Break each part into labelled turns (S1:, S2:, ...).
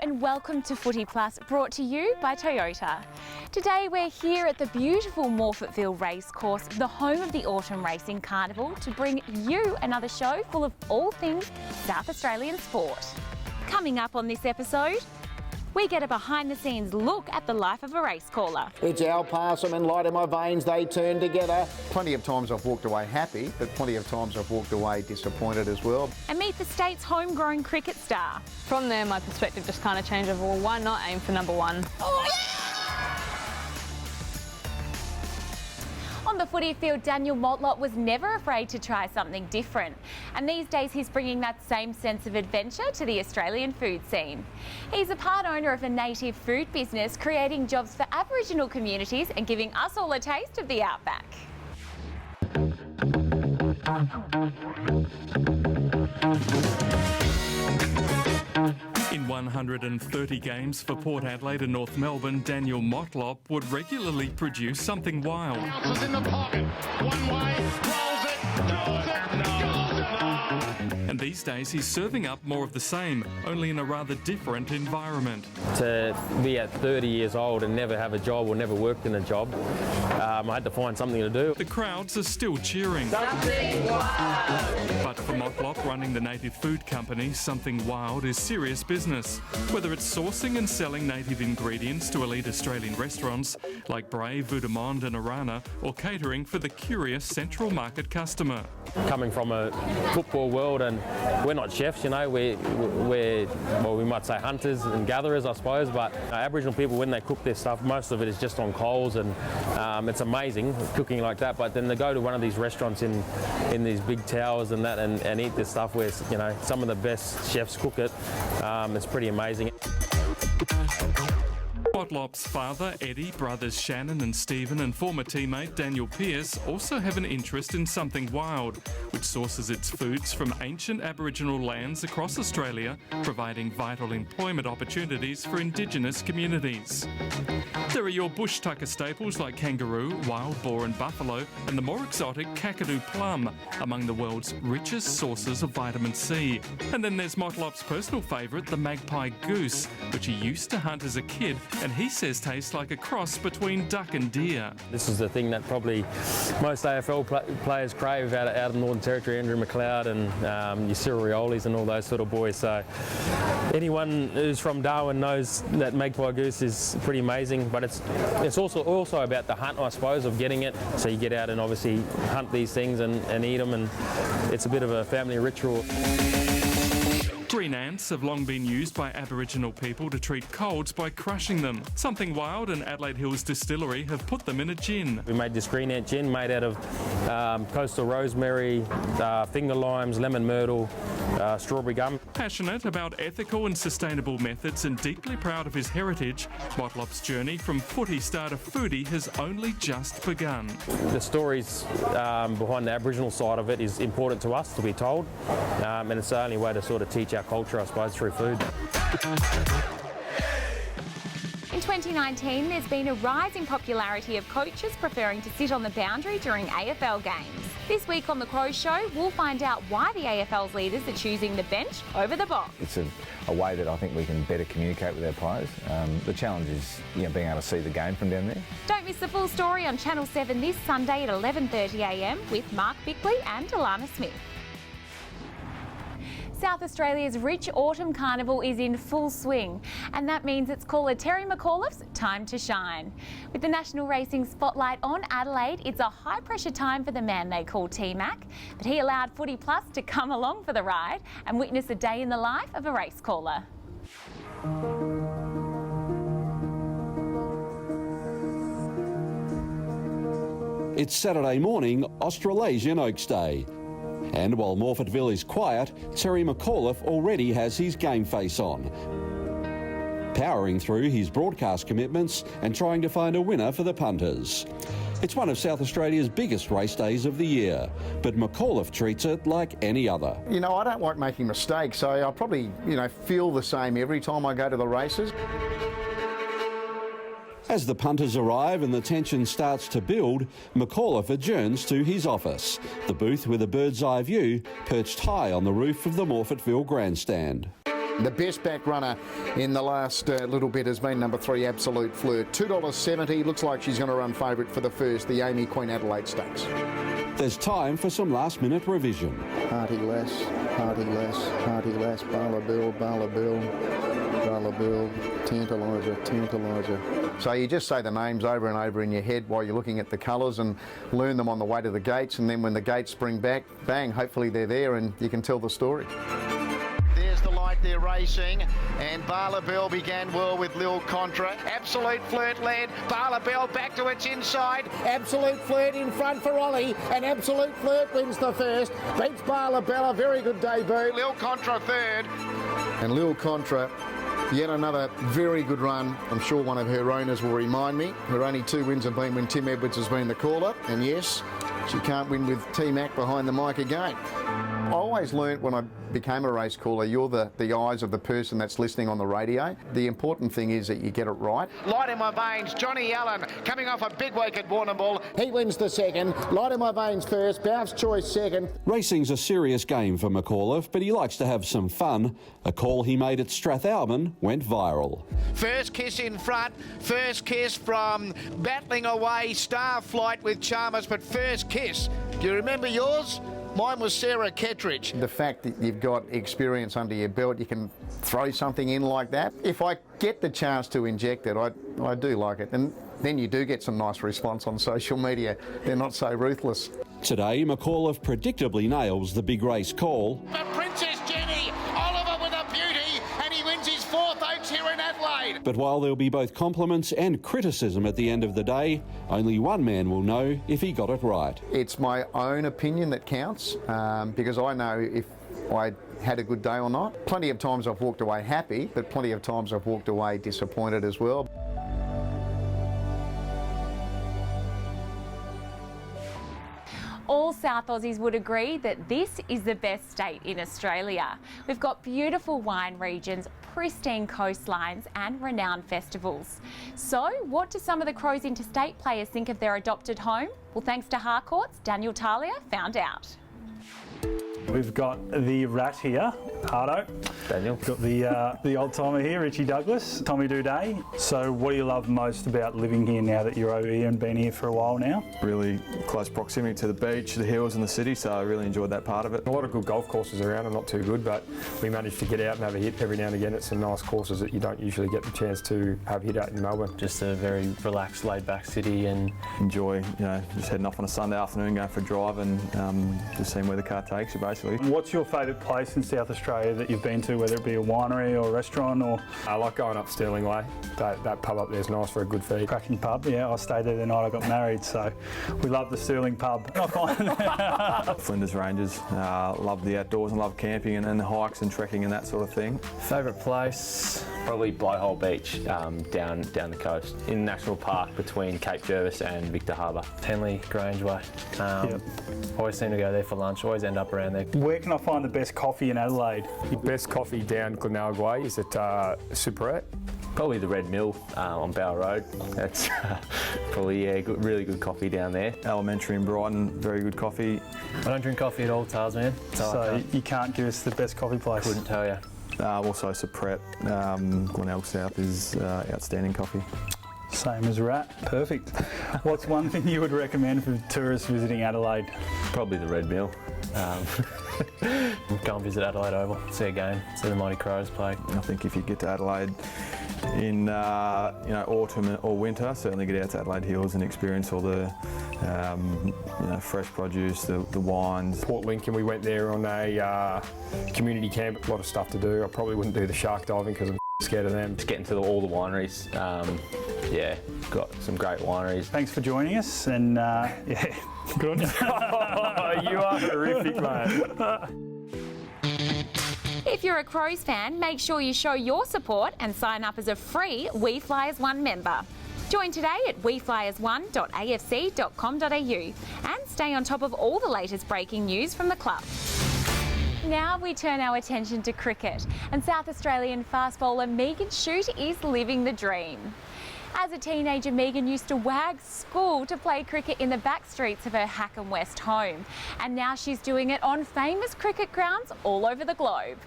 S1: and welcome to Footyplus, brought to you by Toyota. Today we're here at the beautiful Morphettville Racecourse, the home of the Autumn Racing Carnival, to bring you another show full of all things South Australian sport. Coming up on this episode, we get a behind-the-scenes look at the life of a race caller.
S2: It's our pass, I'm in light in my veins, they turn together.
S3: Plenty of times I've walked away happy, but plenty of times I've walked away disappointed as well.
S1: And meet the state's homegrown cricket star.
S4: From there, my perspective just kind of changed of, well, why not aim for number one?
S1: Oh, yeah! On the footy field, Daniel Motlop was never afraid to try something different. And these days he's bringing that same sense of adventure to the Australian food scene. He's a part owner of a native food business, creating jobs for Aboriginal communities and giving us all a taste of the outback.
S5: In 130 games for Port Adelaide and North Melbourne, Daniel Motlop would regularly produce something wild.
S6: Bounces in the pocket, one way, rolls it, goes it,
S5: And these days he's serving up more of the same, only in a rather different environment.
S7: To be at 30 years old and never have a job or never worked in a job, I had to find something to do.
S5: The crowds are still cheering.
S7: Something wild!
S5: But for Motlop, running the native food company, Something Wild is serious business. Whether it's sourcing and selling native ingredients to elite Australian restaurants like Brave, Voudemont and Arana, or catering for the curious central market customer.
S7: Coming from a football world, and we're not chefs, you know, we're well, we might say hunters and gatherers, I suppose, but Aboriginal people, when they cook their stuff, most of it is just on coals, and it's amazing cooking like that. But then they go to one of these restaurants in these big towers and that, and eat this stuff where, you know, some of the best chefs cook it. It's pretty amazing.
S5: Motlop's father, Eddie, brothers Shannon and Stephen, and former teammate Daniel Pearce also have an interest in Something Wild, which sources its foods from ancient Aboriginal lands across Australia, providing vital employment opportunities for Indigenous communities. There are your bush tucker staples like kangaroo, wild boar and buffalo, and the more exotic kakadu plum, among the world's richest sources of vitamin C. And then there's Motlop's personal favourite, the magpie goose, which he used to hunt as a kid, and he says tastes like a cross between duck and deer.
S7: This is the thing that probably most AFL players crave out of the Northern Territory, Andrew McLeod and your Cyril Riolis and all those sort of boys. So anyone who's from Darwin knows that magpie goose is pretty amazing, but it's also about the hunt, I suppose, of getting it. So you get out and obviously hunt these things and eat them, and it's a bit of a family ritual.
S5: Green ants have long been used by Aboriginal people to treat colds by crushing them. Something Wild and Adelaide Hills Distillery have put them in a gin.
S7: We made this green ant gin made out of coastal rosemary, finger limes, lemon myrtle, strawberry gum.
S5: Passionate about ethical and sustainable methods and deeply proud of his heritage, Motlop's journey from footy star to foodie has only just begun.
S7: The stories behind the Aboriginal side of it is important to us to be told, and it's the only way to sort of teach our culture, I suppose, through food.
S1: In 2019, there's been a rise in popularity of coaches preferring to sit on the boundary during AFL games. This week on The Crow Show, we'll find out why the AFL's leaders are choosing the bench over the box.
S8: It's a way that I think we can better communicate with our players. The challenge is, being able to see the game from down there.
S1: Don't miss the full story on Channel 7 this Sunday at 11:30am with Mark Bickley and Alana Smith. South Australia's rich autumn carnival is in full swing, and that means it's caller Terry McAuliffe's time to shine. With the national racing spotlight on Adelaide, it's a high-pressure time for the man they call T-Mac, but he allowed Footyplus to come along for the ride and witness a day in the life of a race caller.
S9: It's Saturday morning, Australasian Oaks Day. And while Morphettville is quiet, Terry McAuliffe already has his game face on, powering through his broadcast commitments and trying to find a winner for the punters. It's one of South Australia's biggest race days of the year, but McAuliffe treats it like any other.
S3: I don't like making mistakes, so I probably, feel the same every time I go to the races.
S9: As the punters arrive and the tension starts to build, McAuliffe adjourns to his office, the booth with a bird's eye view perched high on the roof of the Morphettville grandstand.
S3: The best back runner in the last little bit has been number 3, Absolute Flirt. $2.70. Looks like she's going to run favourite for the first, the Amy Queen Adelaide Stakes.
S9: There's time for some last-minute revision.
S3: Hearty Lass, Hearty Lass, Hearty Lass, Bala Bill, Bala Bill, Bala Bill, Tantaliser, Tantaliser. So you just say the names over and over in your head while you're looking at the colours and learn them on the way to the gates, and then when the gates spring back, bang, hopefully they're there and you can tell the story.
S2: There's the light there racing, and Bala Bell began well with Lil Contra. Absolute Flirt led. Bala Bell back to its inside. Absolute Flirt in front for Ollie, and Absolute Flirt wins the first. Beats Bala Bell, a very good debut. Lil Contra third. And Lil Contra, yet another very good run. I'm sure one of her owners will remind me. Her only 2 wins have been when Tim Edwards has been the caller, and yes, she can't win with T-Mac behind the mic again. I always learnt when I became a race caller, you're the eyes of the person that's listening on the radio. The important thing is that you get it right. Light in my veins, Johnny Allen coming off a big week at Warrnambool. He wins the second. Light in my veins first, Bounce Choice second.
S9: Racing's a serious game for McAuliffe, but he likes to have some fun. A call he made at Strathalbyn went viral.
S2: First kiss in front, first kiss from battling away Starflight with Chalmers, but first kiss. Do you remember yours? Mine was Sarah Kettridge.
S3: The fact that you've got experience under your belt, you can throw something in like that. If I get the chance to inject it, I do like it. And then you do get some nice response on social media. They're not so ruthless.
S9: Today, McAuliffe predictably nails the big race call.
S2: But Princess Jenny, Oliver with a beauty, and he wins his 4th Oaks here in Adelaide.
S9: But while there'll be both compliments and criticism at the end of the day, only one man will know if he got it right.
S3: It's my own opinion that counts, because I know if I had a good day or not. Plenty of times I've walked away happy, but plenty of times I've walked away disappointed as well.
S1: All South Aussies would agree that this is the best state in Australia. We've got beautiful wine regions, pristine coastlines and renowned festivals. So what do some of the Crows Interstate players think of their adopted home? Well, thanks to Harcourt's Daniel Talia found out.
S10: We've got the rat here, Hardo.
S7: Daniel.
S10: Got the old timer here, Richie Douglas, Tommy Duday. So what do you love most about living here now that you're over here and been here for a while now?
S11: Really close proximity to the beach, the hills and the city, so I really enjoyed that part of it.
S12: A lot of good golf courses around, are not too good, but we managed to get out and have a hit every now and again at some nice courses that you don't usually get the chance to have hit at in Melbourne.
S7: Just a very relaxed, laid-back city, and
S11: enjoy, just heading off on a Sunday afternoon, going for a drive and just seeing where the car takes you, basically.
S10: What's your favourite place in South Australia that you've been to, whether it be a winery or a restaurant? Or
S12: I like going up Stirling Way. That pub up there's nice for a good feed.
S10: Cracking pub, yeah. I stayed there the night I got married, so we love the Stirling pub.
S11: Flinders Ranges, love the outdoors and love camping and hikes and trekking and that sort of thing.
S7: favourite place, probably Blyhole Beach, down the coast, in National Park between Cape Jervis and Victor Harbour. Henley Grange Way. Always seem to go there for lunch, always end up around there.
S10: Where can I find the best coffee in Adelaide?
S12: The best coffee down Glenelg Way is at Superette.
S7: Probably the Red Mill on Bower Road. That's probably, really good coffee down there.
S11: Elementary in Brighton, very good coffee.
S7: I don't drink coffee at all, Tars, man.
S10: So you can't give us the best coffee place?
S7: Couldn't tell you.
S11: Also Superette, Glenelg South is outstanding coffee.
S10: Same as Rat, perfect. What's one thing you would recommend for tourists visiting Adelaide?
S7: Probably the Red Mill. Go and visit Adelaide Oval, see a game, see the Mighty Crows play.
S11: I think if you get to Adelaide in autumn or winter, certainly get out to Adelaide Hills and experience all the fresh produce, the wines.
S12: Port Lincoln, we went there on a community camp, a lot of stuff to do. I probably wouldn't do the shark diving because I'm scared of them.
S7: Just getting to all the wineries. Got some great wineries.
S10: Thanks for joining us, and good on you.
S12: You are horrific, man.
S1: If you're a Crows fan, make sure you show your support and sign up as a free We Flyers One member. Join today at weflyers1.afc.com.au and stay on top of all the latest breaking news from the club. Now we turn our attention to cricket, and South Australian fast bowler Megan Schutt is living the dream. As a teenager, Megan used to wag school to play cricket in the back streets of her Hackham West home, and now she's doing it on famous cricket grounds all over the globe.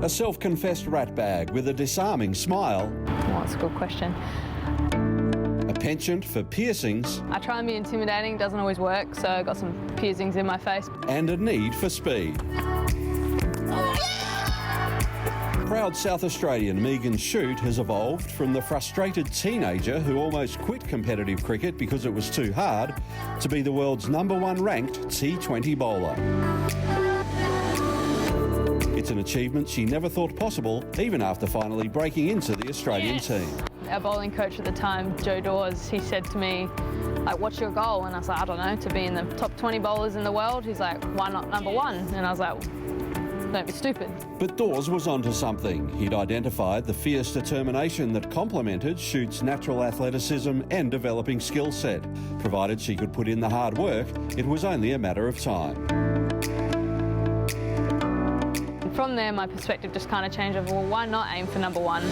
S9: A self-confessed ratbag with a disarming smile.
S4: Oh, that's a good question.
S9: A penchant for piercings.
S4: I try and be intimidating, doesn't always work, so I got some piercings in my face.
S9: And a need for speed. Proud South Australian Megan Schutt has evolved from the frustrated teenager who almost quit competitive cricket because it was too hard to be the world's #1 ranked T20 bowler. It's an achievement she never thought possible, even after finally breaking into the Australian team.
S4: Our bowling coach at the time, Joe Dawes, he said to me, like, what's your goal? And I was like, I don't know, to be in the top 20 bowlers in the world. He's like, why not #1? And I was like, don't be stupid.
S9: But Dawes was onto something. He'd identified the fierce determination that complemented Schutt's natural athleticism and developing skill set. Provided she could put in the hard work, it was only a matter of time.
S4: From there, my perspective just kind of changed of, well, why not aim for #1?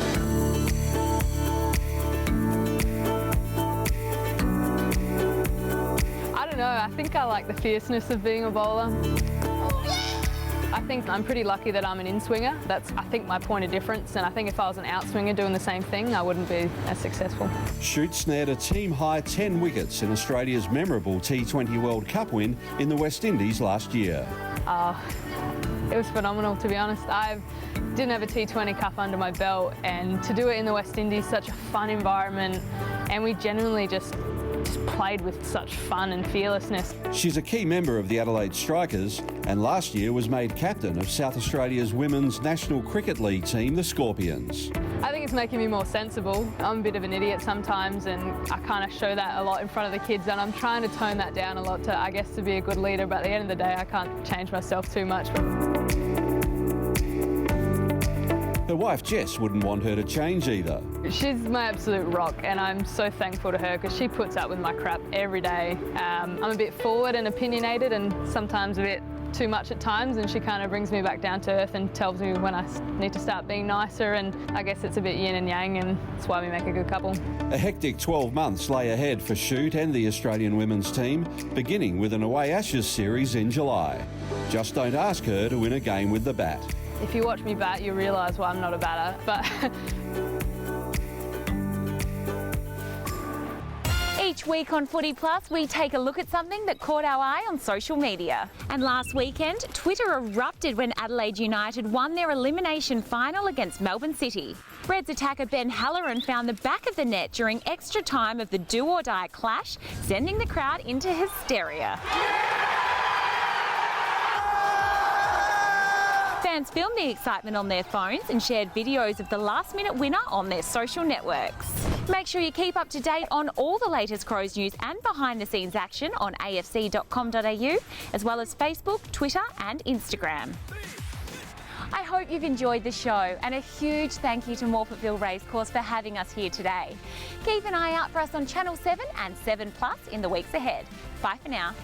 S4: I don't know, I think I like the fierceness of being a bowler. I think I'm pretty lucky that I'm an in-swinger. That's, I think, my point of difference, and I think if I was an out-swinger doing the same thing, I wouldn't be as successful.
S9: Schutt snared a team-high 10 wickets in Australia's memorable T20 World Cup win in the West Indies last year.
S4: It was phenomenal, to be honest. I didn't have a T20 Cup under my belt, and to do it in the West Indies, such a fun environment, and we genuinely just played with such fun and fearlessness.
S9: She's a key member of the Adelaide Strikers and last year was made captain of South Australia's Women's National Cricket League team, the Scorpions.
S4: I think it's making me more sensible. I'm a bit of an idiot sometimes, and I kind of show that a lot in front of the kids, and I'm trying to tone that down a lot to, I guess, to be a good leader, but at the end of the day, I can't change myself too much.
S9: Her wife Jess wouldn't want her to change either.
S4: She's my absolute rock, and I'm so thankful to her because she puts up with my crap every day. I'm a bit forward and opinionated and sometimes a bit too much at times, and she kind of brings me back down to earth and tells me when I need to start being nicer, and I guess it's a bit yin and yang, and that's why we make a good couple.
S9: A hectic 12 months lay ahead for Schutt and the Australian women's team, beginning with an away Ashes series in July. Just don't ask her to win a game with the bat.
S4: If you watch me bat, you realise why I'm not a batter, but
S1: Each week on Footyplus, we take a look at something that caught our eye on social media. And last weekend, Twitter erupted when Adelaide United won their elimination final against Melbourne City. Reds attacker Ben Halloran found the back of the net during extra time of the do-or-die clash, sending the crowd into hysteria. Fans filmed the excitement on their phones and shared videos of the last-minute winner on their social networks. Make sure you keep up to date on all the latest Crows news and behind-the-scenes action on afc.com.au, as well as Facebook, Twitter and Instagram. I hope you've enjoyed the show, and a huge thank you to Morphettville Racecourse for having us here today. Keep an eye out for us on Channel 7 and 7 Plus in the weeks ahead. Bye for now.